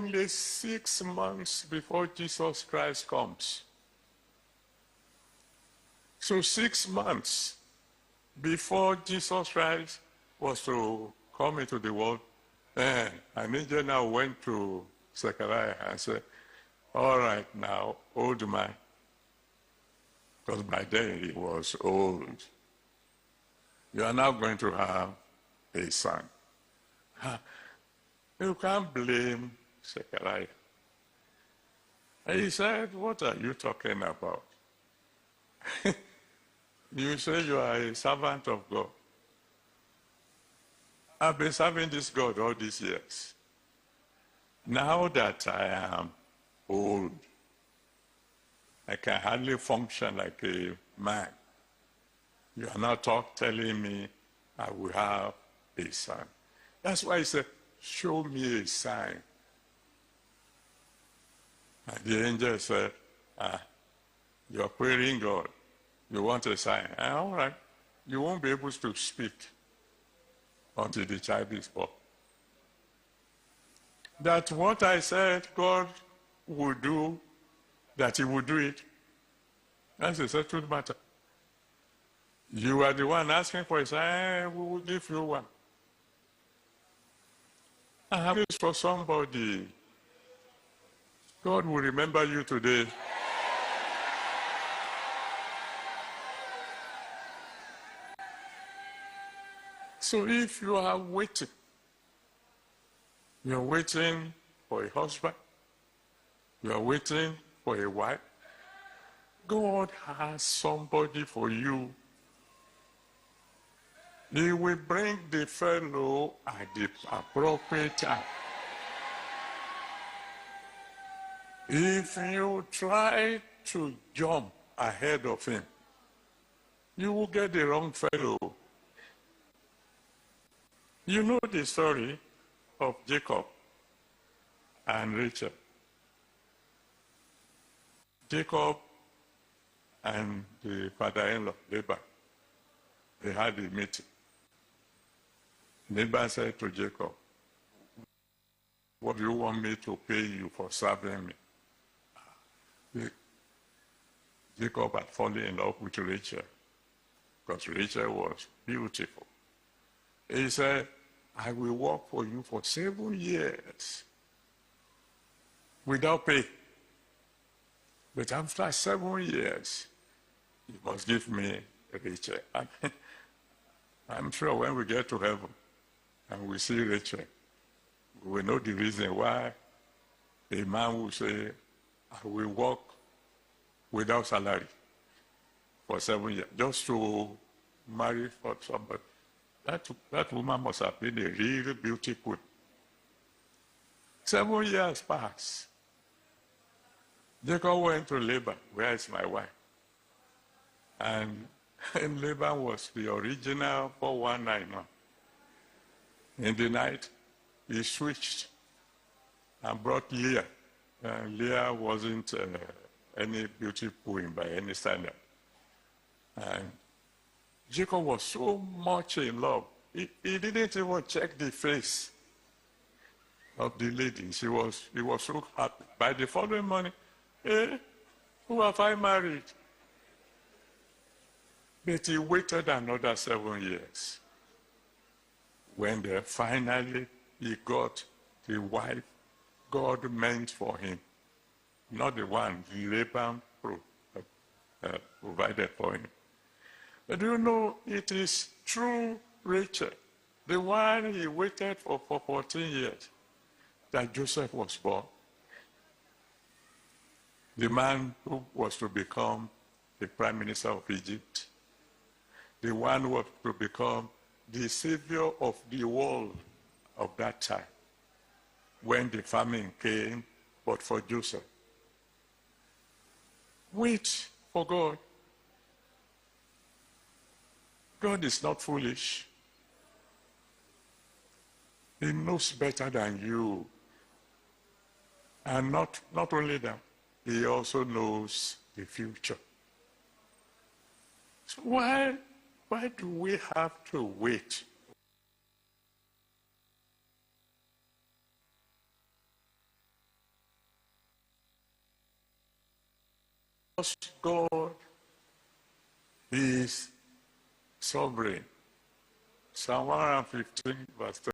only 6 months before Jesus Christ comes. So 6 months before Jesus Christ was to come into the world, an angel now went to Zechariah and said, all right now, old man, because by then he was old, you are now going to have a son. You can't blame Shachah. And he said, what are you talking about? You say you are a servant of God. I've been serving this God all these years. Now that I am old, I can hardly function like a man. You are now telling me I will have a son. That's why he said, show me a sign. And the angel said, you're querying God. You want a sign. All right. You won't be able to speak until the child is born. That what I said God would do, that he would do it. That's a settled matter. You are the one asking for a sign, we will give you one. I have this for somebody. God will remember you today. So if you are waiting, you're waiting for a husband, you're waiting for a wife, God has somebody for you. He will bring the fellow at the appropriate time. If you try to jump ahead of him, you will get the wrong fellow. You know the story of Jacob and Rachel. Jacob and the father-in-law, Laban, they had a meeting. Laban said to Jacob, what do you want me to pay you for serving me? Jacob had fallen in love with Rachel because Rachel was beautiful. He said, I will work for you for 7 years without pay. But after 7 years, you must give me Rachel. I'm sure when we get to heaven and we see Rachel, we will know the reason why a man will say, I will work without salary for 7 years, just to marry for somebody. That woman must have been a really beautiful. 7 years passed. Jacob went to Laban, where is my wife? And Laban was the original 4191. In the night, he switched and brought Leah. Leah wasn't any beauty queen by any standard. And Jacob was so much in love. He didn't even check the face of the lady. He was so happy. By the following morning, who have I married? But he waited another 7 years. When finally he got the wife God meant for him, not the one Laban provided for him. But you know, it is true Rachel, the one he waited for 14 years, that Joseph was born. The man who was to become the prime minister of Egypt. The one who was to become the savior of the world of that time when the famine came, but for Joseph. Wait for God. God is not foolish. He knows better than you. And not only that, he also knows the future. So why do we have to wait? God is sovereign. Psalm 115, verse